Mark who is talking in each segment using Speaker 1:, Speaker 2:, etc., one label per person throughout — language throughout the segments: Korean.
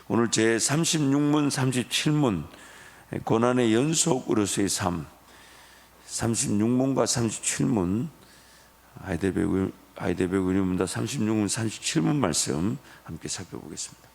Speaker 1: 오늘 제 36문, 37문 고난의 연속으로서의 삶, 36문과 37문 아이들배우 운영문답 36문, 37문 말씀 함께 살펴보겠습니다.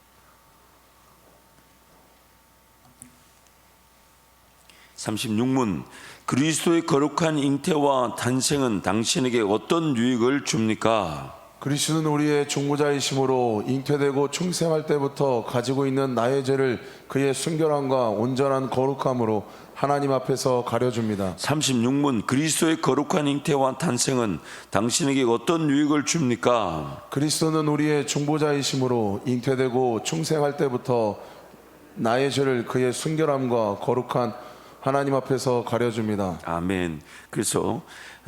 Speaker 1: 36문 그리스도의 거룩한 잉태와 탄생은 당신에게 어떤 유익을 줍니까?
Speaker 2: 그리스도는 우리의 중보자이심으로 잉태되고 충생할 때부터 가지고 있는 나의 죄를 그의 순결함과 온전한 거룩함으로 하나님 앞에서 가려줍니다.
Speaker 1: 36문 그리스도의 거룩한 잉태와 탄생은 당신에게 어떤 유익을 줍니까?
Speaker 2: 그리스도는 우리의 중보자이심으로 잉태되고 충생할 때부터 나의 죄를 그의 순결함과 거룩한 하나님 앞에서 가려줍니다.
Speaker 1: 아멘. 그래서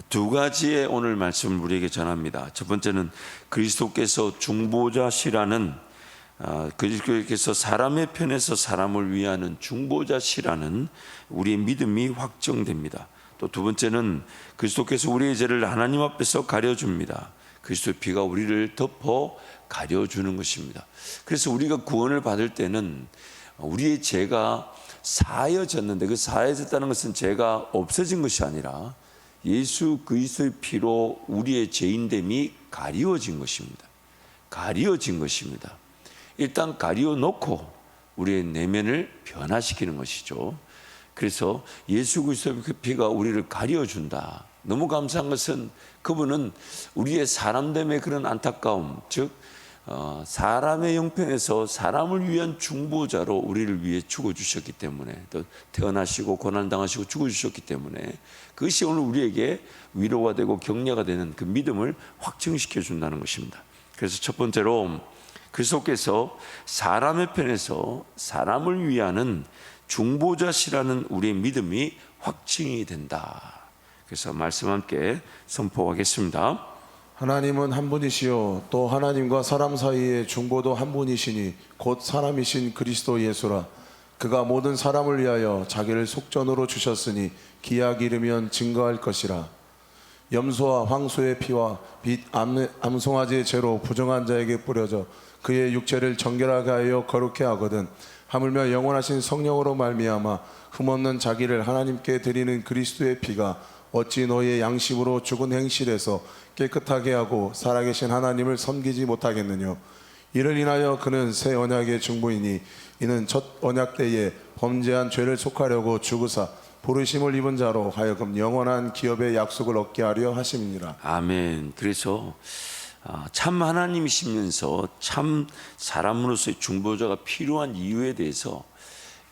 Speaker 1: 두 가지의 오늘 말씀을 우리에게 전합니다. 첫 번째는 그리스도께서 중보자시라는 그리스도께서 사람의 편에서 사람을 위하는 중보자시라는 우리의 믿음이 확정됩니다. 또 두 번째는 그리스도께서 우리의 죄를 하나님 앞에서 가려줍니다. 그리스도의 피가 우리를 덮어 가려주는 것입니다. 그래서 우리가 구원을 받을 때는 우리의 죄가 사해졌는데, 그 사해졌다는 것은 죄가 없어진 것이 아니라 예수 그리스도의 피로 우리의 죄인됨이 가리워진 것입니다. 가리워진 것입니다. 일단 가리워놓고 우리의 내면을 변화시키는 것이죠. 그래서 예수 그리스도의 피가 우리를 가려준다. 너무 감사한 것은 그분은 우리의 사람됨의 그런 안타까움, 즉 사람의 형편에서 사람을 위한 중보자로 우리를 위해 죽어주셨기 때문에, 또 태어나시고 고난당하시고 죽어주셨기 때문에 그것이 오늘 우리에게 위로가 되고 격려가 되는 그 믿음을 확증시켜 준다는 것입니다. 그래서 첫 번째로 그리스도께서 사람의 편에서 사람을 위하는 중보자시라는 우리의 믿음이 확증이 된다. 그래서 말씀 함께 선포하겠습니다.
Speaker 2: 하나님은 한 분이시요 또 하나님과 사람 사이의 중보도 한 분이시니 곧 사람이신 그리스도 예수라. 그가 모든 사람을 위하여 자기를 속전으로 주셨으니 기약이 이르면 증거할 것이라. 염소와 황소의 피와 빛 암송아지의 죄로 부정한 자에게 뿌려져 그의 육체를 정결하게 하여 거룩해 하거든. 하물며 영원하신 성령으로 말미암아 흠없는 자기를 하나님께 드리는 그리스도의 피가 어찌 너희의 양심으로 죽은 행실에서 깨끗하게 하고 살아계신 하나님을 섬기지 못하겠느냐. 이를 인하여 그는 새 언약의 중보이니 이는 첫 언약 때에 범죄한 죄를 속하려고 죽으사 부르심을 입은 자로 하여금 영원한 기업의 약속을 얻게 하려 하심이니라. 아멘.
Speaker 1: 그래서 참 하나님이시면서 참 사람으로서의 중보자가 필요한 이유에 대해서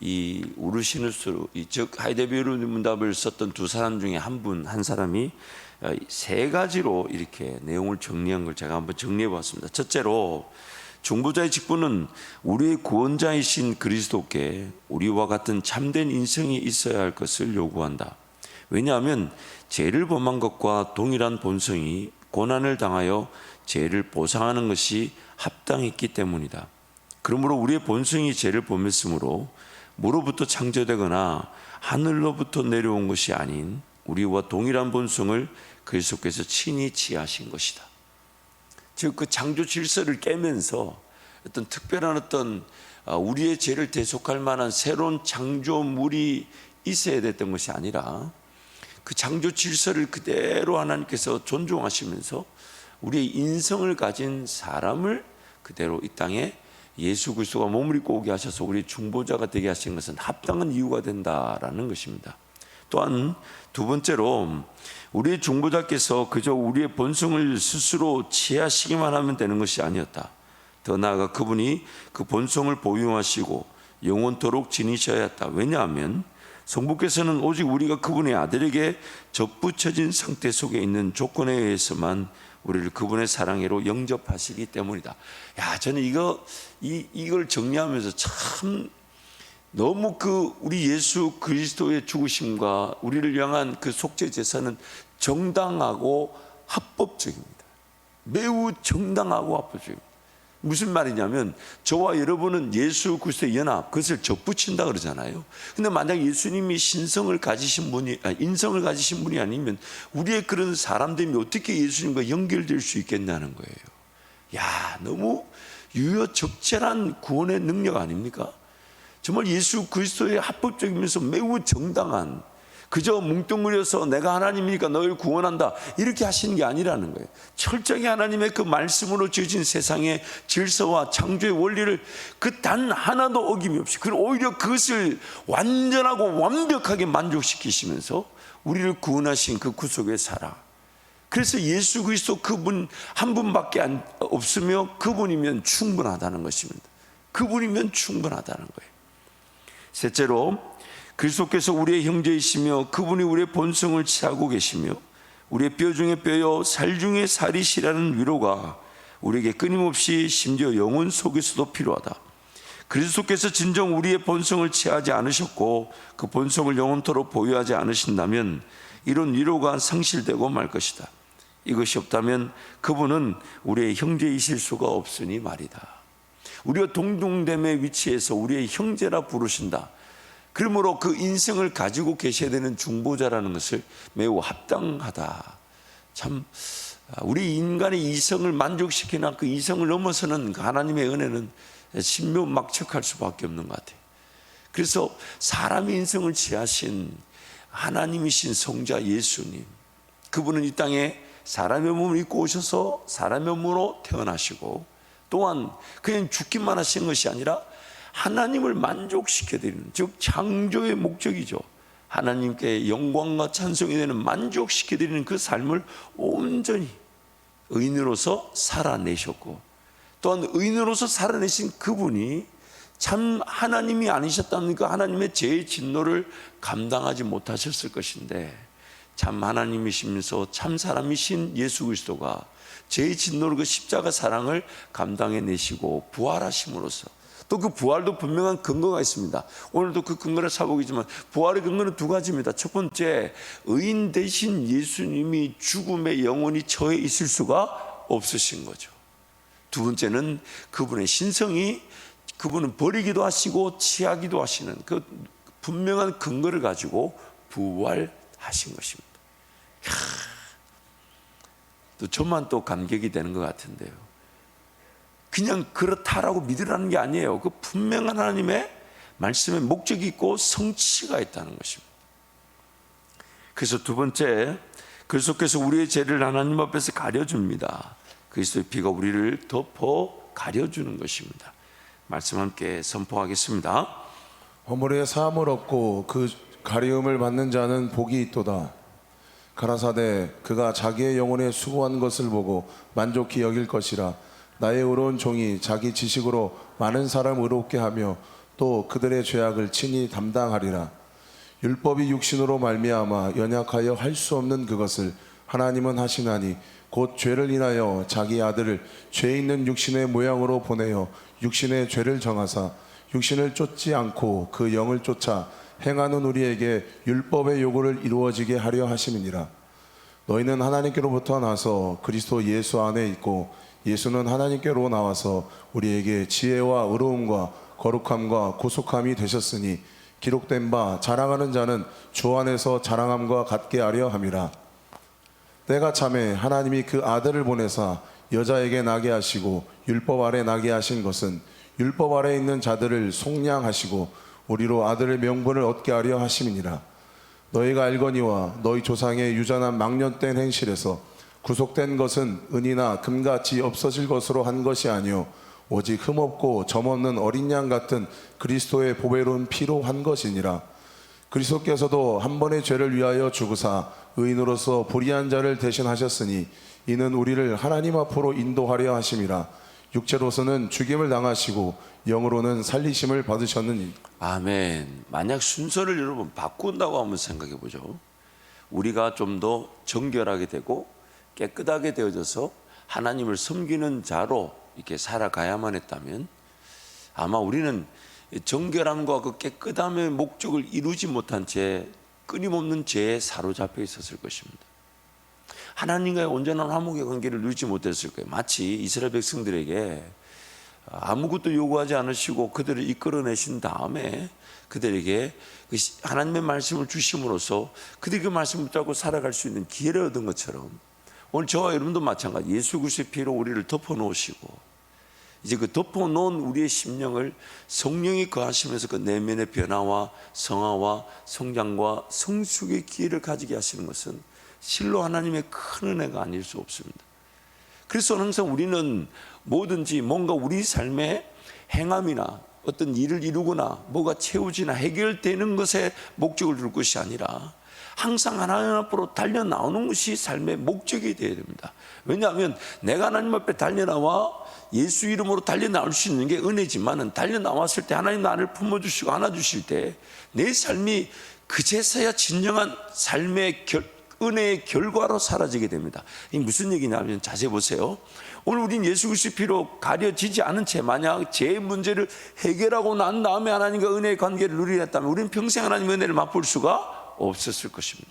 Speaker 1: 이 우르시누스, 즉 하이데베르 문답을 썼던 두 사람 중에 한 사람이 세 가지로 이렇게 내용을 정리한 걸 제가 한번 정리해 봤습니다. 첫째로 중보자의 직분은 우리의 구원자이신 그리스도께 우리와 같은 참된 인성이 있어야 할 것을 요구한다. 왜냐하면 죄를 범한 것과 동일한 본성이 고난을 당하여 죄를 보상하는 것이 합당했기 때문이다. 그러므로 우리의 본성이 죄를 범했으므로 무로부터 창조되거나 하늘로부터 내려온 것이 아닌 우리와 동일한 본성을 그리스도께서 친히 지하신 것이다. 즉 그 창조 질서를 깨면서 어떤 특별한 우리의 죄를 대속할 만한 새로운 창조물이 있어야 됐던 것이 아니라 그 창조 질서를 그대로 하나님께서 존중하시면서 우리의 인성을 가진 사람을 그대로 이 땅에 예수 그리스도가 몸을 입고 오게 하셔서 우리 중보자가 되게 하신 것은 합당한 이유가 된다라는 것입니다. 또한 두 번째로 우리의 중보자께서 그저 우리의 본성을 스스로 취하시기만 하면 되는 것이 아니었다. 더 나아가 그분이 그 본성을 보유하시고 영원토록 지니셔야 했다. 왜냐하면 성부께서는 오직 우리가 그분의 아들에게 접붙여진 상태 속에 있는 조건에 의해서만 우리를 그분의 사랑으로 영접하시기 때문이다. 야, 저는 이걸 정리하면서 참 너무 우리 예수 그리스도의 죽으심과 우리를 향한 그 속죄 제사는 정당하고 합법적입니다. 매우 정당하고 합법적입니다. 무슨 말이냐면 저와 여러분은 예수 그리스도의 연합, 그것을 접붙인다 그러잖아요. 근데 만약 예수님이 인성을 가지신 분이 아니면 우리의 그런 사람됨이 어떻게 예수님과 연결될 수 있겠냐는 거예요. 야, 너무 유효적절한 구원의 능력 아닙니까? 정말 예수 그리스도의 합법적이면서 매우 정당한, 그저 뭉뚱그려서 내가 하나님이니까 너를 구원한다 이렇게 하시는 게 아니라는 거예요. 철저히 하나님의 그 말씀으로 지어진 세상의 질서와 창조의 원리를 그 단 하나도 어김이 없이, 그리고 오히려 그것을 완전하고 완벽하게 만족시키시면서 우리를 구원하신 그 구속의 사랑. 그래서 예수 그리스도 그분 한 분밖에 없으며 그분이면 충분하다는 것입니다. 그분이면 충분하다는 거예요. 셋째로, 그리스도께서 우리의 형제이시며 그분이 우리의 본성을 취하고 계시며 우리의 뼈 중에 뼈요 살 중에 살이시라는 위로가 우리에게 끊임없이 심지어 영혼 속에서도 필요하다. 그리스도께서 진정 우리의 본성을 취하지 않으셨고 그 본성을 영원토록 보유하지 않으신다면 이런 위로가 상실되고 말 것이다. 이것이 없다면 그분은 우리의 형제이실 수가 없으니 말이다. 우리가 동등됨의 위치에서 우리의 형제라 부르신다. 그러므로 그 인성을 가지고 계셔야 되는 중보자라는 것을 매우 합당하다. 참 우리 인간의 이성을 만족시키나 그 이성을 넘어서는 그 하나님의 은혜는 신묘막측할 수밖에 없는 것 같아요. 그래서 사람의 인성을 취하신 하나님이신 성자 예수님, 그분은 이 땅에 사람의 몸을 입고 오셔서 사람의 몸으로 태어나시고 또한 그냥 죽기만 하신 것이 아니라 하나님을 만족시켜드리는, 즉 창조의 목적이죠. 하나님께 영광과 찬송이 되는 만족시켜드리는 그 삶을 온전히 의인으로서 살아내셨고, 또한 의인으로서 살아내신 그분이 참 하나님이 아니셨다면 그 하나님의 죄의 진노를 감당하지 못하셨을 것인데, 참 하나님이시면서 참 사람이신 예수 그리스도가 죄의 진노를, 그 십자가 사랑을 감당해내시고 부활하심으로써, 또 그 부활도 분명한 근거가 있습니다. 오늘도 그 근거를 살펴보겠지만 부활의 근거는 두 가지입니다. 첫 번째, 의인 대신 예수님이 죽음에 영원히 처해 있을 수가 없으신 거죠. 두 번째는 그분의 신성이, 그분은 버리기도 하시고 취하기도 하시는 그 분명한 근거를 가지고 부활하신 것입니다. 또 저만 또 감격이 되는 것 같은데요, 그냥 그렇다라고 믿으라는 게 아니에요. 그 분명한 하나님의 말씀에 목적이 있고 성취가 있다는 것입니다. 그래서 두 번째, 그리스도께서 우리의 죄를 하나님 앞에서 가려줍니다. 그리스도의 피가 우리를 덮어 가려주는 것입니다. 말씀 함께 선포하겠습니다.
Speaker 2: 허물의 사함을 얻고 그 가리움을 받는 자는 복이 있도다. 가라사대 그가 자기의 영혼에 수고한 것을 보고 만족히 여길 것이라. 나의 의로운 종이 자기 지식으로 많은 사람 의롭게 하며 또 그들의 죄악을 친히 담당하리라. 율법이 육신으로 말미암아 연약하여 할 수 없는 그것을 하나님은 하시나니 곧 죄를 인하여 자기 아들을 죄 있는 육신의 모양으로 보내어 육신의 죄를 정하사 육신을 쫓지 않고 그 영을 쫓아 행하는 우리에게 율법의 요구를 이루어지게 하려 하심이니라. 너희는 하나님께로부터 나서 그리스도 예수 안에 있고 예수는 하나님께로 나와서 우리에게 지혜와 의로움과 거룩함과 구속함이 되셨으니 기록된 바 자랑하는 자는 주 안에서 자랑함과 같게 하려 함이라. 때가 참에 하나님이 그 아들을 보내사 여자에게 나게 하시고 율법 아래 나게 하신 것은 율법 아래 있는 자들을 속량하시고 우리로 아들의 명분을 얻게 하려 하심이니라. 너희가 알거니와 너희 조상의 유전한 망령된 행실에서 구속된 것은 은이나 금같이 없어질 것으로 한 것이 아니요 오직 흠없고 점없는 어린 양 같은 그리스도의 보배로운 피로 한 것이니라. 그리스도께서도 한 번의 죄를 위하여 죽으사 의인으로서 불의한 자를 대신하셨으니 이는 우리를 하나님 앞으로 인도하려 하심이라. 육체로서는 죽임을 당하시고 영으로는 살리심을 받으셨느니.
Speaker 1: 아멘. 만약 순서를 여러분 바꾼다고 한번 생각해 보죠. 우리가 좀 더 정결하게 되고 깨끗하게 되어져서 하나님을 섬기는 자로 이렇게 살아가야만 했다면 아마 우리는 정결함과 그 깨끗함의 목적을 이루지 못한 채 끊임없는 죄에 사로잡혀 있었을 것입니다. 하나님과의 온전한 화목의 관계를 누리지 못했을 거예요. 마치 이스라엘 백성들에게 아무것도 요구하지 않으시고 그들을 이끌어내신 다음에 그들에게 하나님의 말씀을 주심으로써 그들이 그 말씀을 붙잡고 살아갈 수 있는 기회를 얻은 것처럼 오늘 저와 여러분도 마찬가지, 예수 그리스도의 피로 우리를 덮어 놓으시고 이제 그 덮어놓은 우리의 심령을 성령이 거하시면서 그 내면의 변화와 성화와 성장과 성숙의 기회를 가지게 하시는 것은 실로 하나님의 큰 은혜가 아닐 수 없습니다. 그래서 항상 우리는 뭐든지 뭔가 우리 삶의 행함이나 어떤 일을 이루거나 뭐가 채워지나 해결되는 것에 목적을 둘 것이 아니라 항상 하나님 앞으로 달려나오는 것이 삶의 목적이 되어야 됩니다. 왜냐하면 내가 하나님 앞에 달려나와 예수 이름으로 달려나올 수 있는 게 은혜지만은 달려나왔을 때 하나님 나를 품어주시고 안아주실 때 내 삶이 그제서야 진정한 삶의 은혜의 결과로 사라지게 됩니다. 이 무슨 얘기냐면 자세히 보세요. 오늘 우린 예수 그리스도의 피로 가려지지 않은 채 만약 제 문제를 해결하고 난 다음에 하나님과 은혜의 관계를 누리려 했다면 우리는 평생 하나님의 은혜를 맛볼 수가 없었을 것입니다.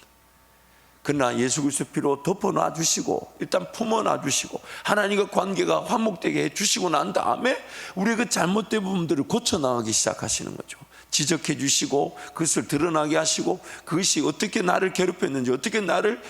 Speaker 1: 그러나 예수 그리스도의 피로 덮어놔 주시고 일단 품어놔 주시고 하나님과 관계가 화목되게 해주시고 난 다음에 우리의 그 잘못된 부분들을 고쳐나가기 시작하시는 거죠. 지적해 주시고 그것을 드러나게 하시고 그것이 어떻게 나를 괴롭혔는지 어떻게 나를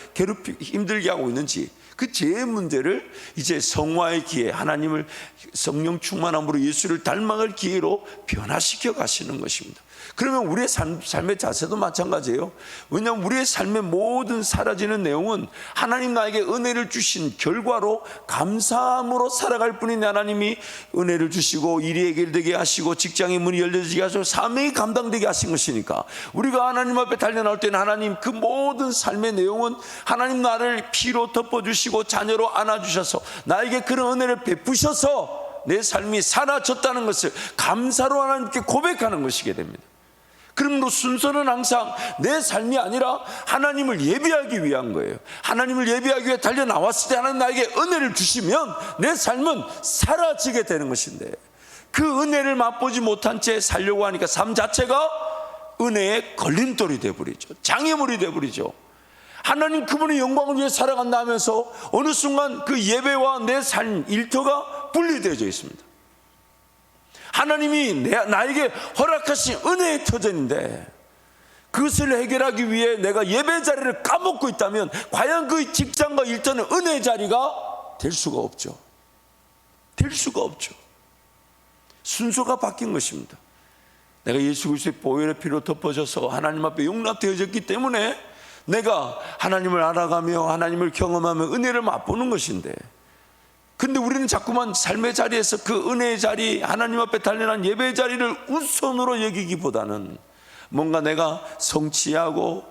Speaker 1: 힘들게 하고 있는지 그 죄의 문제를 이제 성화의 기회, 하나님을 성령 충만함으로 예수를 닮아갈 기회로 변화시켜 가시는 것입니다. 그러면 우리의 삶의 자세도 마찬가지예요. 왜냐하면 우리의 삶의 모든 사라지는 내용은 하나님 나에게 은혜를 주신 결과로 감사함으로 살아갈 뿐인데 하나님이 은혜를 주시고 일이 해결되게 하시고 직장의 문이 열려지게 하시고 사명이 감당되게 하신 것이니까 우리가 하나님 앞에 달려나올 때는 하나님 그 모든 삶의 내용은 하나님 나를 피로 덮어주시고 자녀로 안아주셔서 나에게 그런 은혜를 베푸셔서 내 삶이 사라졌다는 것을 감사로 하나님께 고백하는 것이게 됩니다. 그러므로 순서는 항상 내 삶이 아니라 하나님을 예배하기 위한 거예요. 하나님을 예배하기 위해 달려나왔을 때 하나님 나에게 은혜를 주시면 내 삶은 사라지게 되는 것인데 그 은혜를 맛보지 못한 채 살려고 하니까 삶 자체가 은혜의 걸림돌이 되어버리죠. 장애물이 되어버리죠. 하나님 그분의 영광을 위해 살아간다 하면서 어느 순간 그 예배와 내 삶 일터가 분리되어져 있습니다. 하나님이 나에게 허락하신 은혜의 터전인데 그것을 해결하기 위해 내가 예배 자리를 까먹고 있다면 과연 그 직장과 일터는 은혜의 자리가 될 수가 없죠. 될 수가 없죠. 순서가 바뀐 것입니다. 내가 예수 그리스도의 보혈의 피로 덮어져서 하나님 앞에 용납되어졌기 때문에 내가 하나님을 알아가며 하나님을 경험하며 은혜를 맛보는 것인데 근데 우리는 자꾸만 삶의 자리에서 그 은혜의 자리 하나님 앞에 달려난 예배의 자리를 우선으로 여기기보다는 뭔가 내가 성취하고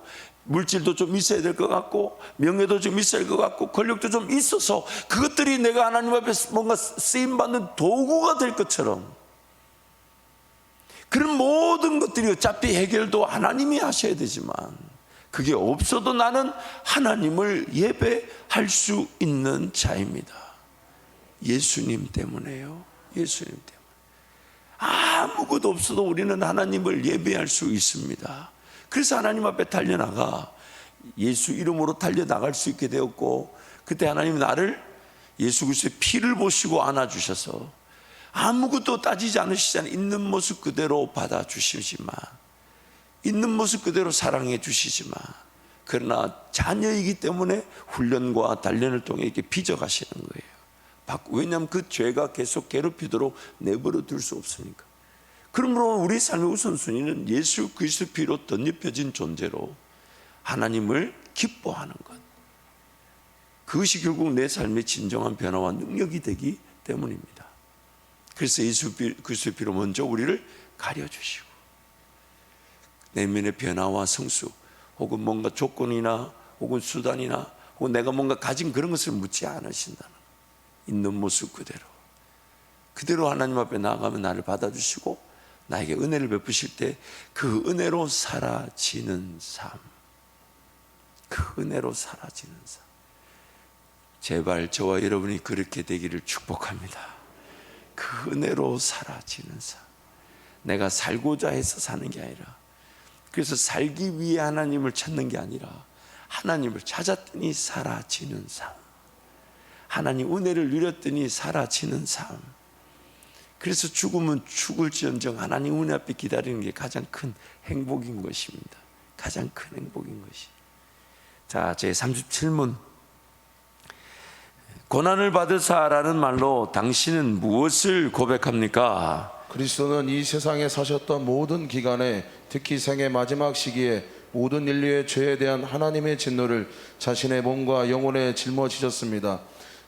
Speaker 1: 물질도 좀 있어야 될 것 같고 명예도 좀 있어야 될 것 같고 권력도 좀 있어서 그것들이 내가 하나님 앞에 뭔가 쓰임받는 도구가 될 것처럼 그런 모든 것들이 어차피 해결도 하나님이 하셔야 되지만 그게 없어도 나는 하나님을 예배할 수 있는 자입니다. 예수님 때문에요. 예수님 때문에. 아무것도 없어도 우리는 하나님을 예배할 수 있습니다. 그래서 하나님 앞에 달려나가 예수 이름으로 달려나갈 수 있게 되었고 그때 하나님이 나를 예수 그리스도의 피를 보시고 안아주셔서 아무것도 따지지 않으시잖아요. 있는 모습 그대로 받아주시지만 있는 모습 그대로 사랑해 주시지만 그러나 자녀이기 때문에 훈련과 단련을 통해 이렇게 빚어가시는 거예요. 왜냐하면 그 죄가 계속 괴롭히도록 내버려 둘 수 없으니까. 그러므로 우리 삶의 우선순위는 예수 그리스도 피로 덧입혀진 존재로 하나님을 기뻐하는 것. 그것이 결국 내 삶의 진정한 변화와 능력이 되기 때문입니다. 그래서 예수 그리스도 피로 먼저 우리를 가려주시고 내면의 변화와 성수 혹은 뭔가 조건이나 혹은 수단이나 혹은 내가 뭔가 가진 그런 것을 묻지 않으신다는 있는 모습 그대로 하나님 앞에 나아가면 나를 받아주시고 나에게 은혜를 베푸실 때 그 은혜로 사라지는 삶, 그 은혜로 사라지는 삶. 제발 저와 여러분이 그렇게 되기를 축복합니다. 그 은혜로 사라지는 삶. 내가 살고자 해서 사는 게 아니라 그래서 살기 위해 하나님을 찾는 게 아니라 하나님을 찾았더니 사라지는 삶. 하나님 은혜를 누렸더니 사라지는 삶. 그래서 죽으면 죽을지언정 하나님 은혜 앞에 기다리는 게 가장 큰 행복인 것입니다. 가장 큰 행복인 것이. 자, 제 37문 고난을 받으사라는 말로 당신은 무엇을 고백합니까?
Speaker 2: 그리스도는 이 세상에 사셨던 모든 기간에 특히 생의 마지막 시기에 모든 인류의 죄에 대한 하나님의 진노를 자신의 몸과 영혼에 짊어지셨습니다.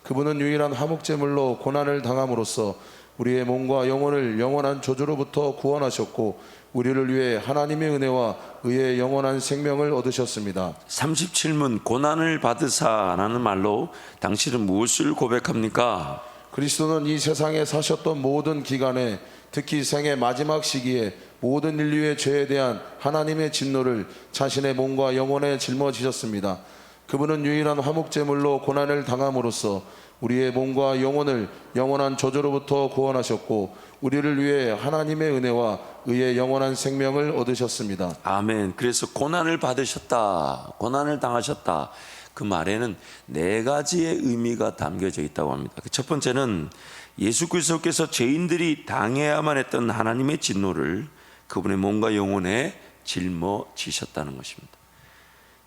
Speaker 2: 그분은 유일한 화목제물로 고난을 당함으로써 우리의 몸과 영혼을 영원한 저주로부터 구원하셨고 우리를 위해 하나님의 은혜와 의의 영원한 생명을 얻으셨습니다.
Speaker 1: 37문 고난을 받으사라는 말로 당신은 무엇을 고백합니까?
Speaker 2: 그리스도는 이 세상에 사셨던 모든 기간에 특히 생의 마지막 시기에 모든 인류의 죄에 대한 하나님의 진노를 자신의 몸과 영혼에 짊어지셨습니다. 그분은 유일한 화목제물로 고난을 당함으로써 우리의 몸과 영혼을 영원한 저주로부터 구원하셨고 우리를 위해 하나님의 은혜와 의의 영원한 생명을 얻으셨습니다.
Speaker 1: 아멘. 그래서 고난을 받으셨다, 고난을 당하셨다, 그 말에는 네 가지의 의미가 담겨져 있다고 합니다. 첫 번째는 예수 그리스도께서 죄인들이 당해야만 했던 하나님의 진노를 그분의 몸과 영혼에 짊어지셨다는 것입니다.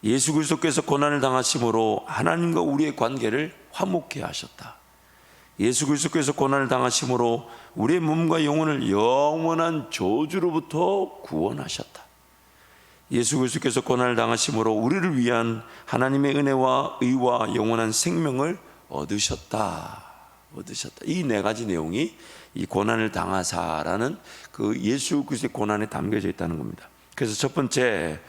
Speaker 1: 예수 그리스도께서 고난을 당하심으로 하나님과 우리의 관계를 화목케 하셨다. 예수 그리스도께서 고난을 당하심으로 우리의 몸과 영혼을 영원한 저주로부터 구원하셨다. 예수 그리스도께서 고난을 당하심으로 우리를 위한 하나님의 은혜와 의와 영원한 생명을 얻으셨다. 이 네 가지 내용이 이 고난을 당하사라는 그 예수 그리스도의 고난에 담겨져 있다는 겁니다. 그래서 첫 번째,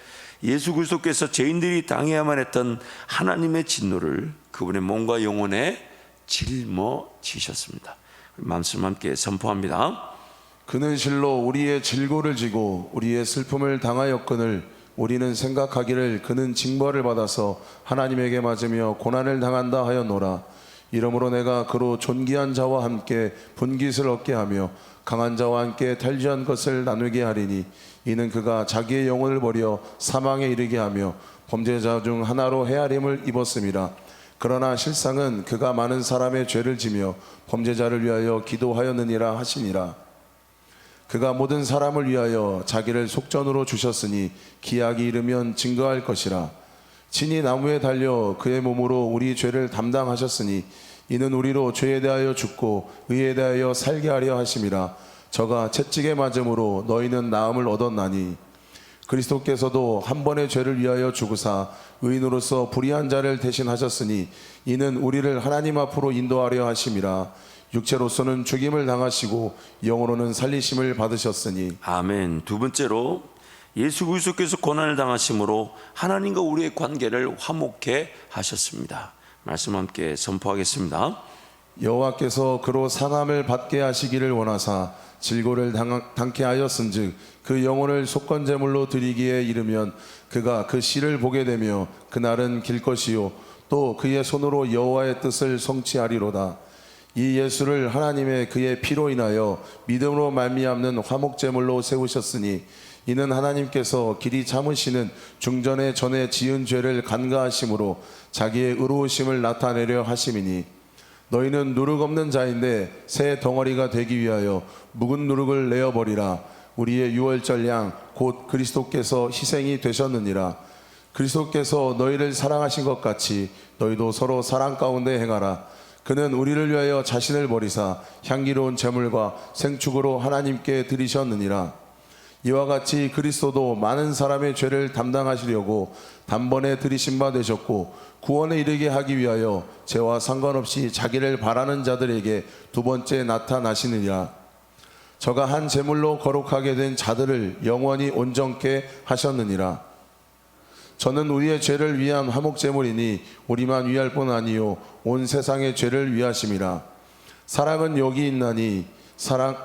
Speaker 1: 예수 그리스도께서 죄인들이 당해야만 했던 하나님의 진노를 그분의 몸과 영혼에 짊어지셨습니다. 말씀 함께 선포합니다.
Speaker 2: 그는 실로 우리의 질고를 지고 우리의 슬픔을 당하였거늘 우리는 생각하기를 그는 징벌을 받아서 하나님에게 맞으며 고난을 당한다 하였노라. 이러므로 내가 그로 존귀한 자와 함께 분깃을 얻게 하며 강한 자와 함께 탈주한 것을 나누게 하리니 이는 그가 자기의 영혼을 버려 사망에 이르게 하며 범죄자 중 하나로 헤아림을 입었음이라. 그러나 실상은 그가 많은 사람의 죄를 지며 범죄자를 위하여 기도하였느니라 하시니라. 그가 모든 사람을 위하여 자기를 속전으로 주셨으니 기약이 이르면 증거할 것이라. 친히 나무에 달려 그의 몸으로 우리 죄를 담당하셨으니 이는 우리로 죄에 대하여 죽고 의에 대하여 살게 하려 하심이라. 저가 채찍에 맞음으로 너희는 나음을 얻었나니 그리스도께서도 한 번의 죄를 위하여 죽으사 의인으로서 불의한 자를 대신하셨으니 이는 우리를 하나님 앞으로 인도하려 하심이라. 육체로서는 죽임을 당하시고 영으로는 살리심을 받으셨으니.
Speaker 1: 아멘. 두 번째로 예수 그리스도께서 고난을 당하심으로 하나님과 우리의 관계를 화목케 하셨습니다. 말씀 함께 선포하겠습니다.
Speaker 2: 여호와께서 그로 상함을 받게 하시기를 원하사 질고를 당케 하였은즉 그 영혼을 속건제물로 드리기에 이르면 그가 그 씨를 보게 되며 그날은 길 것이요 또 그의 손으로 여호와의 뜻을 성취하리로다. 이 예수를 하나님의 그의 피로 인하여 믿음으로 말미암는 화목제물로 세우셨으니 이는 하나님께서 길이 참으시는 중전에 전에 지은 죄를 간과하심으로 자기의 의로우심을 나타내려 하심이니 너희는 누룩 없는 자인데 새 덩어리가 되기 위하여 묵은 누룩을 내어버리라. 우리의 유월절 양 곧 그리스도께서 희생이 되셨느니라. 그리스도께서 너희를 사랑하신 것 같이 너희도 서로 사랑 가운데 행하라. 그는 우리를 위하여 자신을 버리사 향기로운 제물과 생축으로 하나님께 드리셨느니라. 이와 같이 그리스도도 많은 사람의 죄를 담당하시려고 단번에 들이신 바 되셨고 구원에 이르게 하기 위하여 죄와 상관없이 자기를 바라는 자들에게 두 번째 나타나시느니라. 저가 한 제물로 거룩하게 된 자들을 영원히 온전케 하셨느니라. 저는 우리의 죄를 위한 화목제물이니 우리만 위할 뿐 아니요 온 세상의 죄를 위하심이라. 사랑은 여기 있나니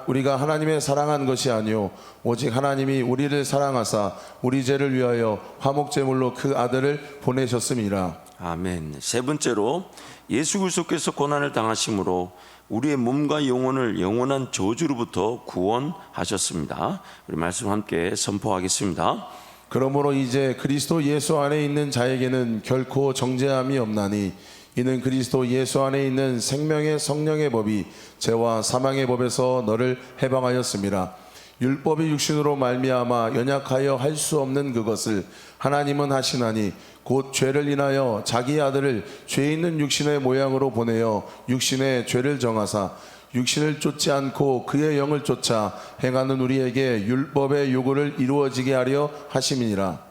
Speaker 2: 우리가 하나님의 사랑한 것이 아니요 오직 하나님이 우리를 사랑하사 우리 죄를 위하여 화목제물로 그 아들을 보내셨음이라.
Speaker 1: 아멘. 세 번째로 예수 그리스도께서 고난을 당하심으로 우리의 몸과 영혼을 영원한 저주로부터 구원하셨습니다. 우리 말씀 함께 선포하겠습니다.
Speaker 2: 그러므로 이제 그리스도 예수 안에 있는 자에게는 결코 정죄함이 없나니 이는 그리스도 예수 안에 있는 생명의 성령의 법이 죄와 사망의 법에서 너를 해방하였습니다. 율법이 육신으로 말미암아 연약하여 할 수 없는 그것을 하나님은 하시나니 곧 죄를 인하여 자기 아들을 죄 있는 육신의 모양으로 보내어 육신의 죄를 정하사 육신을 쫓지 않고 그의 영을 쫓아 행하는 우리에게 율법의 요구를 이루어지게 하려 하심이니라.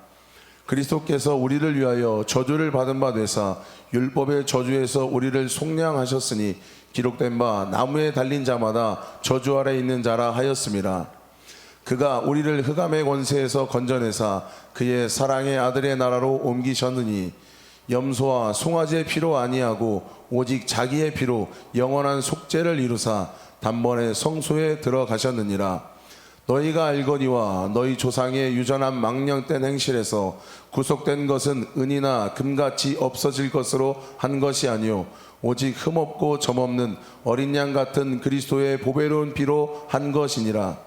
Speaker 2: 그리스도께서 우리를 위하여 저주를 받은 바 되사 율법의 저주에서 우리를 속량하셨으니 기록된 바 나무에 달린 자마다 저주 아래 있는 자라 하였음이라. 그가 우리를 흑암의 권세에서 건져내사 그의 사랑의 아들의 나라로 옮기셨느니 염소와 송아지의 피로 아니하고 오직 자기의 피로 영원한 속죄를 이루사 단번에 성소에 들어가셨느니라. 너희가 알거니와 너희 조상의 유전한 망령된 행실에서 구속된 것은 은이나 금같이 없어질 것으로 한 것이 아니요 오직 흠없고 점없는 어린 양 같은 그리스도의 보배로운 피로 한 것이니라.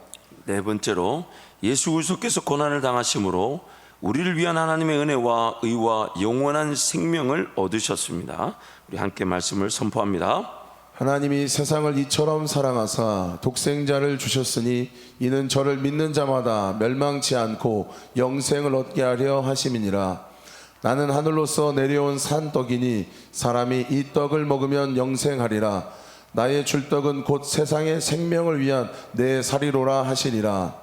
Speaker 1: 네 번째로 예수 그리스도께서 고난을 당하심으로 우리를 위한 하나님의 은혜와 의와 영원한 생명을 얻으셨습니다. 우리 함께 말씀을 선포합니다.
Speaker 2: 하나님이 세상을 이처럼 사랑하사 독생자를 주셨으니 이는 저를 믿는 자마다 멸망치 않고 영생을 얻게 하려 하심이니라. 나는 하늘로서 내려온 산떡이니 사람이 이 떡을 먹으면 영생하리라. 나의 줄떡은 곧 세상의 생명을 위한 내 살이로라 하시니라.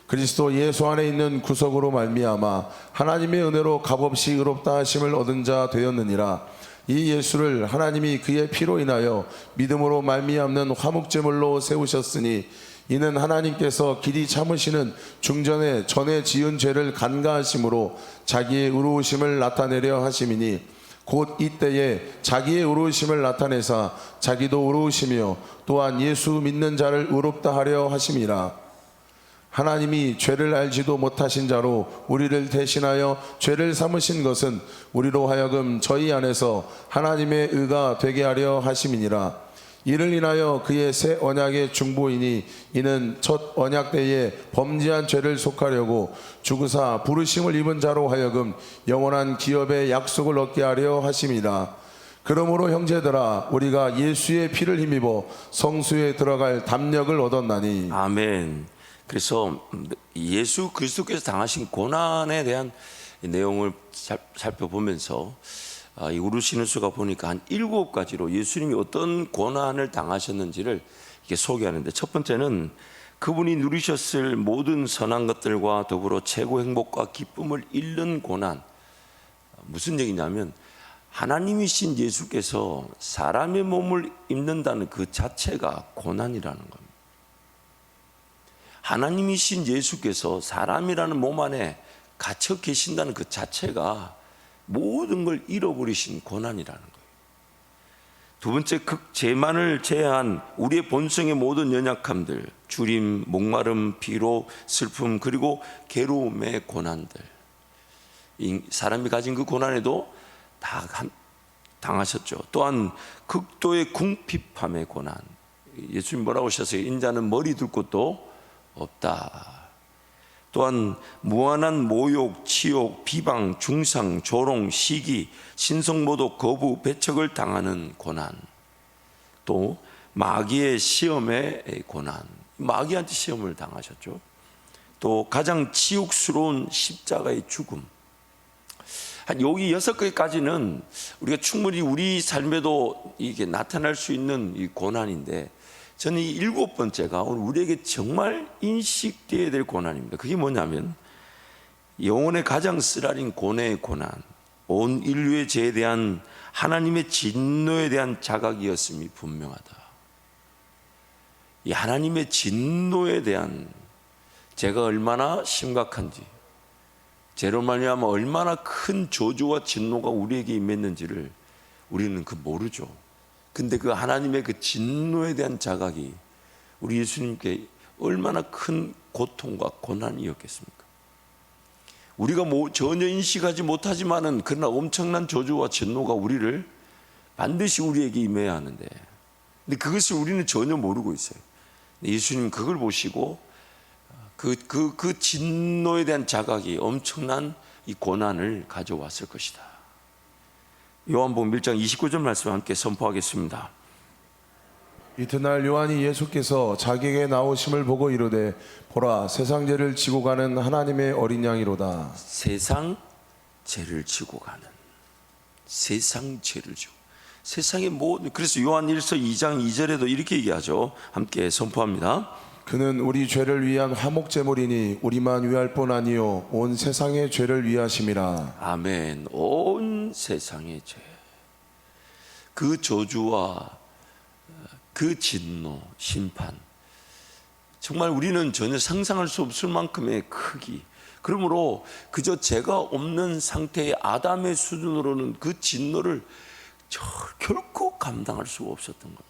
Speaker 2: 그리스도 예수 안에 있는 구속으로 말미암아 하나님의 은혜로 값없이 의롭다 하심을 얻은 자 되었느니라. 이 예수를 하나님이 그의 피로 인하여 믿음으로 말미암는 화목제물로 세우셨으니 이는 하나님께서 길이 참으시는 중전에 전에 지은 죄를 간과하심으로 자기의 의로우심을 나타내려 하심이니 곧 이때에 자기의 의로우심을 나타내사 자기도 의로우시며 또한 예수 믿는 자를 의롭다 하려 하심이라. 하나님이 죄를 알지도 못하신 자로 우리를 대신하여 죄를 삼으신 것은 우리로 하여금 저희 안에서 하나님의 의가 되게 하려 하심이니라. 이를 인하여 그의 새 언약의 중보이니 이는 첫 언약 때에 범죄한 죄를 속하려고 주구사 부르심을 입은 자로 하여금 영원한 기업의 약속을 얻게 하려 하심이라. 그러므로 형제들아 우리가 예수의 피를 힘입어 성수에 들어갈 담력을 얻었나니.
Speaker 1: 아멘. 그래서 예수 그리스도께서 당하신 고난에 대한 내용을 살펴보면서 이 우르시누스가 보니까 한 7가지로 예수님이 어떤 고난을 당하셨는지를 이렇게 소개하는데, 첫 번째는 그분이 누리셨을 모든 선한 것들과 더불어 최고 행복과 기쁨을 잃는 고난. 무슨 얘기냐면 하나님이신 예수께서 사람의 몸을 입는다는 그 자체가 고난이라는 겁니다. 하나님이신 예수께서 사람이라는 몸 안에 갇혀 계신다는 그 자체가 모든 걸 잃어버리신 고난이라는 거예요. 두 번째, 죄만을 제외한 우리의 본성의 모든 연약함들, 주림, 목마름, 피로, 슬픔, 그리고 괴로움의 고난들, 사람이 가진 그 고난에도 다 당하셨죠. 또한 극도의 궁핍함의 고난. 예수님 뭐라고 하셨어요? 인자는 머리 둘 곳도 없다. 또한 무한한 모욕, 치욕, 비방, 중상, 조롱, 시기, 신성모독, 거부, 배척을 당하는 고난. 또 마귀의 시험의 고난. 마귀한테 시험을 당하셨죠. 또 가장 치욕스러운 십자가의 죽음. 한 여기 6개까지는 우리가 충분히 우리 삶에도 이게 나타날 수 있는 이 고난인데, 저는 이 7번째가 오늘 우리에게 정말 인식되어야 될 고난입니다. 그게 뭐냐면 영혼의 가장 쓰라린 고뇌의 고난, 온 인류의 죄에 대한 하나님의 진노에 대한 자각이었음이 분명하다. 이 하나님의 진노에 대한 죄가 얼마나 심각한지, 죄로 말미암아 얼마나 큰 저주와 진노가 우리에게 임했는지를 우리는 모르죠. 근데 그 하나님의 그 진노에 대한 자각이 우리 예수님께 얼마나 큰 고통과 고난이었겠습니까? 우리가 전혀 인식하지 못하지만은 그러나 엄청난 저주와 진노가 우리를 반드시 우리에게 임해야 하는데, 근데 그것을 우리는 전혀 모르고 있어요. 예수님 그걸 보시고 그 진노에 대한 자각이 엄청난 이 고난을 가져왔을 것이다. 요한복음 1장 29절 말씀 함께 선포하겠습니다.
Speaker 2: 이튿날 요한이 예수께서 자기에게 나오심을 보고 이르되 보라 세상 죄를 지고 가는 하나님의 어린 양이로다.
Speaker 1: 세상 죄를 지고 가는, 세상 죄를 지고, 세상의 모든, 그래서 요한 1서 2장 2절에도 이렇게 얘기하죠. 함께 선포합니다.
Speaker 2: 그는 우리 죄를 위한 화목제물이니 우리만 위할 뿐 아니요 온 세상의 죄를 위하심이라.
Speaker 1: 아멘. 온 세상의 죄, 그 저주와 그 진노, 심판, 정말 우리는 전혀 상상할 수 없을 만큼의 크기. 그러므로 그저 죄가 없는 상태의 아담의 수준으로는 그 진노를 결코 감당할 수가 없었던 겁니다.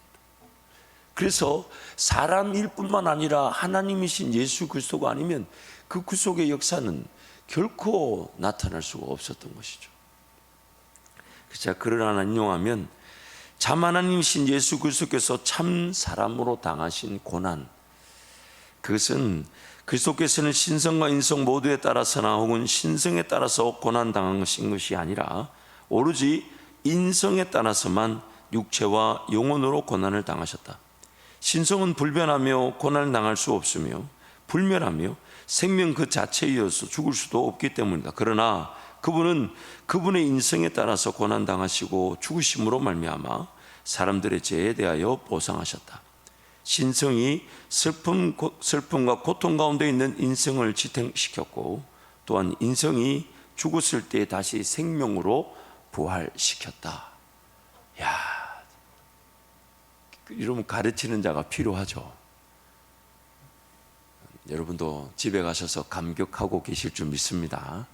Speaker 1: 그래서 사람일 뿐만 아니라 하나님이신 예수 그리스도가 아니면 그 구속의 역사는 결코 나타날 수가 없었던 것이죠. 자, 그를 하나 인용하면 참 하나님이신 예수 그리스도께서 참 사람으로 당하신 고난, 그것은 그리스도께서는 신성과 인성 모두에 따라서나 혹은 신성에 따라서 고난 당하신 것이 아니라 오로지 인성에 따라서만 육체와 영혼으로 고난을 당하셨다. 신성은 불변하며 고난을 당할 수 없으며 불멸하며 생명 그 자체이어서 죽을 수도 없기 때문이다. 그러나 그분은 그분의 인성에 따라서 고난 당하시고 죽으심으로 말미암아 사람들의 죄에 대하여 보상하셨다. 신성이 슬픔과 고통 가운데 있는 인성을 지탱시켰고 또한 인성이 죽었을 때 다시 생명으로 부활시켰다. 야, 이러면 가르치는 자가 필요하죠. 여러분도 집에 가셔서 감격하고 계실 줄 믿습니다.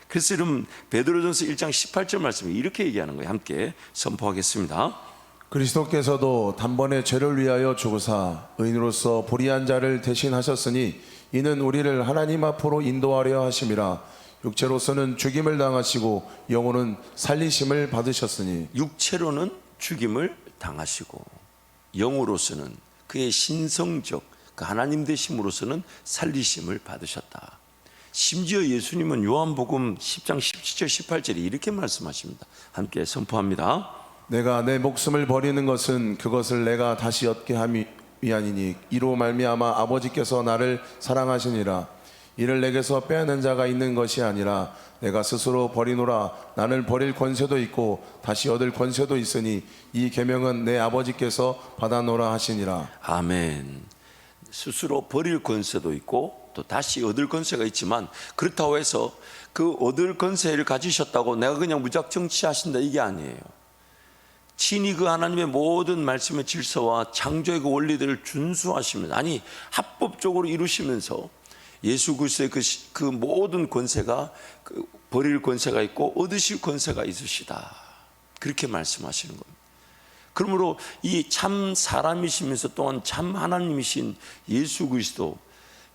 Speaker 1: 그래서 여러분 베드로전서 1장 18절 말씀에 이렇게 얘기하는 거예요. 함께 선포하겠습니다.
Speaker 2: 그리스도께서도 단번에 죄를 위하여 죽으사 의인으로서 불의한 자를 대신하셨으니 이는 우리를 하나님 앞으로 인도하려 하심이라. 육체로서는 죽임을 당하시고 영혼은 살리심을 받으셨으니.
Speaker 1: 육체로는 죽임을 당하시고 영으로서는 그의 신성적 그 하나님 되심으로서는 살리심을 받으셨다. 심지어 예수님은 요한복음 10장 17절 18절에 이렇게 말씀하십니다. 함께 선포합니다.
Speaker 2: 내가 내 목숨을 버리는 것은 그것을 내가 다시 얻게 함이 위함이니 이로 말미암아 아버지께서 나를 사랑하시니라. 이를 내게서 빼앗는 자가 있는 것이 아니라 내가 스스로 버리노라. 나를 버릴 권세도 있고 다시 얻을 권세도 있으니 이 계명은 내 아버지께서 받아노라 하시니라.
Speaker 1: 아멘. 스스로 버릴 권세도 있고 또 다시 얻을 권세가 있지만 그렇다고 해서 그 얻을 권세를 가지셨다고 내가 그냥 무작정 취하신다 이게 아니에요. 친히 그 하나님의 모든 말씀의 질서와 창조의 그 원리들을 준수하시면서, 아니 합법적으로 이루시면서 예수 그리스도의 그 모든 권세가 버릴 권세가 있고 얻으실 권세가 있으시다, 그렇게 말씀하시는 겁니다. 그러므로 이 참 사람이시면서 또한 참 하나님이신 예수 그리스도,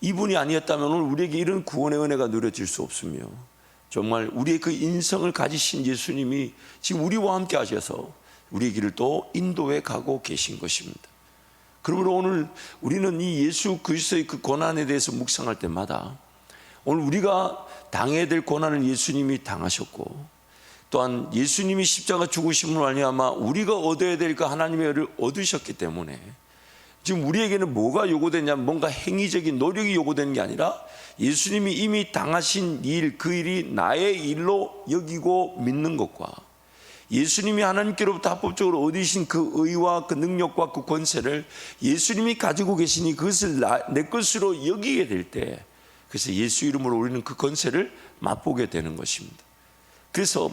Speaker 1: 이분이 아니었다면 오늘 우리에게 이런 구원의 은혜가 누려질 수 없으며 정말 우리의 그 인성을 가지신 예수님이 지금 우리와 함께 하셔서 우리의 길을 또 인도해 가고 계신 것입니다. 그러므로 오늘 우리는 이 예수 그리스도의 그 고난에 대해서 묵상할 때마다 오늘 우리가 당해야 될 고난을 예수님이 당하셨고 또한 예수님이 십자가 죽으심으로 말미암아 우리가 얻어야 될 그 하나님의 의를 얻으셨기 때문에 지금 우리에게는 뭐가 요구되냐면 뭔가 행위적인 노력이 요구되는 게 아니라 예수님이 이미 당하신 일, 그 일이 나의 일로 여기고 믿는 것과 예수님이 하나님께로부터 합법적으로 얻으신 그 의와 그 능력과 그 권세를 예수님이 가지고 계시니 그것을 내 것으로 여기게 될 때, 그래서 예수 이름으로 우리는 그 권세를 맛보게 되는 것입니다. 그래서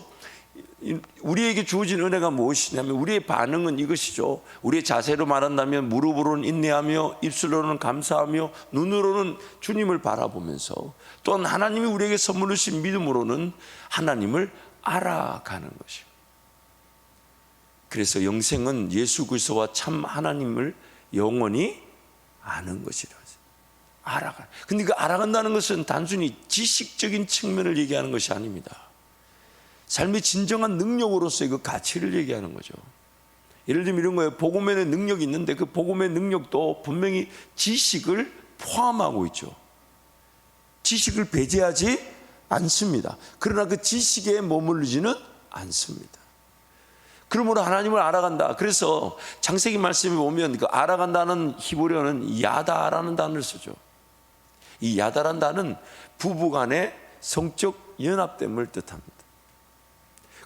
Speaker 1: 우리에게 주어진 은혜가 무엇이냐면 우리의 반응은 이것이죠. 우리의 자세로 말한다면 무릎으로는 인내하며 입술로는 감사하며 눈으로는 주님을 바라보면서 또한 하나님이 우리에게 선물을 주신 믿음으로는 하나님을 알아가는 것입니다. 그래서 영생은 예수 그리스도와 참 하나님을 영원히 아는 것이라. 알아가. 근데 그 알아간다는 것은 단순히 지식적인 측면을 얘기하는 것이 아닙니다. 삶의 진정한 능력으로서의 그 가치를 얘기하는 거죠. 예를 들면 이런 거예요. 복음의 능력이 있는데 그 복음의 능력도 분명히 지식을 포함하고 있죠. 지식을 배제하지 않습니다. 그러나 그 지식에 머무르지는 않습니다. 그러므로 하나님을 알아간다. 그래서 창세기 말씀에 보면 그 알아간다는 히브리어는 야다라는 단어를 쓰죠. 이 야다라는 단어는 부부간의 성적 연합됨을 뜻합니다.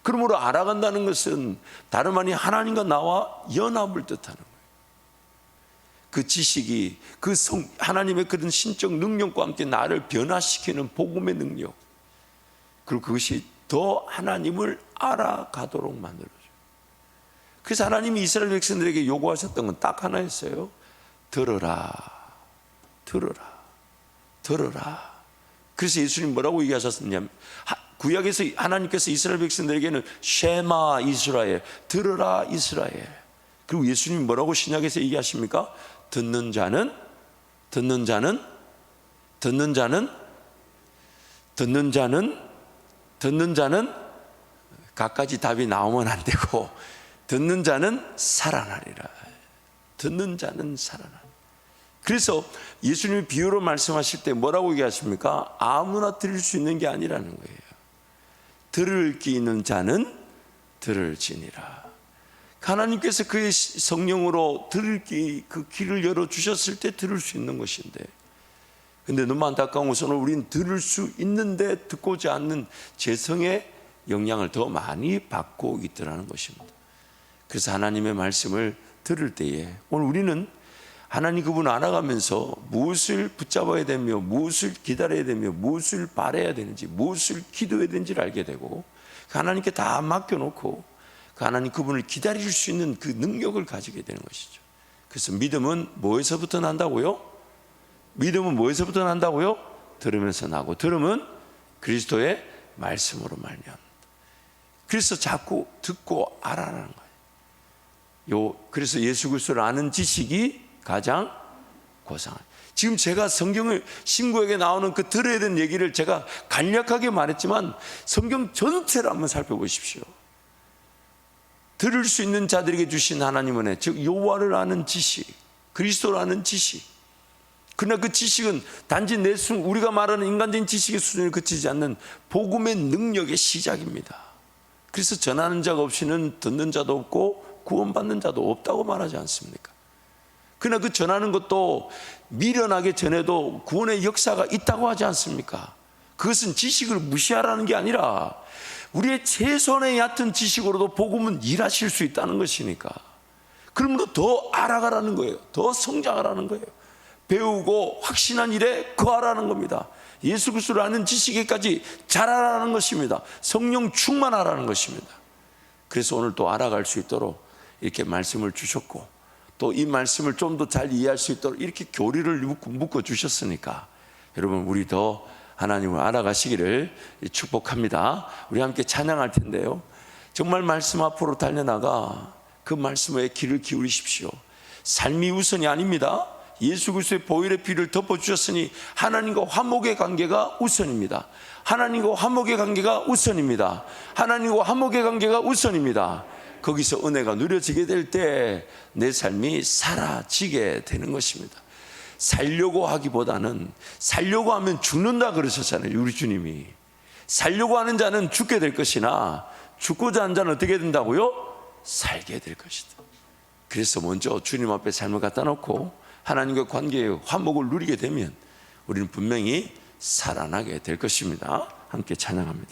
Speaker 1: 그러므로 알아간다는 것은 다름 아닌 하나님과 나와 연합을 뜻하는 거예요. 그 지식이 하나님의 그런 신적 능력과 함께 나를 변화시키는 복음의 능력, 그리고 그것이 더 하나님을 알아가도록 만들어줘요. 그래서 하나님이 이스라엘 백성들에게 요구하셨던 건 딱 하나였어요. 들어라, 들어라, 들어라. 그래서 예수님 뭐라고 얘기하셨냐면, 구약에서 하나님께서 이스라엘 백성들에게는 쉐마 이스라엘, 들어라 이스라엘. 그리고 예수님이 뭐라고 신약에서 얘기하십니까? 듣는 자는 갖가지 답이 나오면 안 되고, 듣는 자는 살아나리라. 듣는 자는 살아나리라. 그래서 예수님이 비유로 말씀하실 때 뭐라고 얘기하십니까? 아무나 들을 수 있는 게 아니라는 거예요. 들을 귀 있는 자는 들을지니라. 하나님께서 그의 성령으로 들을 그 귀를 열어주셨을 때 들을 수 있는 것인데, 근데 너무 안타까운 것은 우리는 들을 수 있는데 듣고자 않는 재성의 영향을 더 많이 받고 있더라는 것입니다. 그래서 하나님의 말씀을 들을 때에 오늘 우리는 하나님 그분을 알아가면서 무엇을 붙잡아야 되며, 무엇을 기다려야 되며, 무엇을 바라야 되는지, 무엇을 기도해야 되는지를 알게 되고, 하나님께 다 맡겨놓고 하나님 그분을 기다릴 수 있는 그 능력을 가지게 되는 것이죠. 그래서 믿음은 뭐에서부터 난다고요? 믿음은 뭐에서부터 난다고요? 들으면서 나고, 들음은 그리스도의 말씀으로 말미암는다. 그래서 자꾸 듣고 알아라는 거예요. 그래서 예수 그리스도를 아는 지식이 가장 고상한. 지금 제가 성경을 신구에게 나오는 그 들어야 되는 얘기를 제가 간략하게 말했지만 성경 전체를 한번 살펴보십시오. 들을 수 있는 자들에게 주신 하나님의 은혜, 즉 여호와를 아는 지식, 그리스도를 아는 지식. 그러나 그 지식은 단지 우리가 말하는 인간적인 지식의 수준에 그치지 않는 복음의 능력의 시작입니다. 그래서 전하는 자가 없이는 듣는 자도 없고 구원받는 자도 없다고 말하지 않습니까? 그러나 그 전하는 것도 미련하게 전해도 구원의 역사가 있다고 하지 않습니까? 그것은 지식을 무시하라는 게 아니라 우리의 최선의 얕은 지식으로도 복음은 일하실 수 있다는 것이니까, 그러므로 더 알아가라는 거예요. 더 성장하라는 거예요. 배우고 확신한 일에 거하라는 겁니다. 예수 그리스도를 아는 지식에까지 자라라는 것입니다. 성령 충만하라는 것입니다. 그래서 오늘 또 알아갈 수 있도록 이렇게 말씀을 주셨고, 또 이 말씀을 좀 더 잘 이해할 수 있도록 이렇게 교리를 묶어 주셨으니까 여러분, 우리 더 하나님을 알아가시기를 축복합니다. 우리 함께 찬양할 텐데요, 정말 말씀 앞으로 달려나가 그 말씀에 귀를 기울이십시오. 삶이 우선이 아닙니다. 예수 그리스도의 보혈의 피를 덮어주셨으니 하나님과 화목의 관계가 우선입니다. 하나님과 화목의 관계가 우선입니다. 하나님과 화목의 관계가 우선입니다. 거기서 은혜가 누려지게 될 때 내 삶이 사라지게 되는 것입니다. 살려고 하기보다는, 살려고 하면 죽는다 그러셨잖아요, 우리 주님이. 살려고 하는 자는 죽게 될 것이나 죽고자 하는 자는 어떻게 된다고요? 살게 될 것이다. 그래서 먼저 주님 앞에 삶을 갖다 놓고 하나님과 관계의 화목을 누리게 되면 우리는 분명히 살아나게 될 것입니다. 함께 찬양합니다.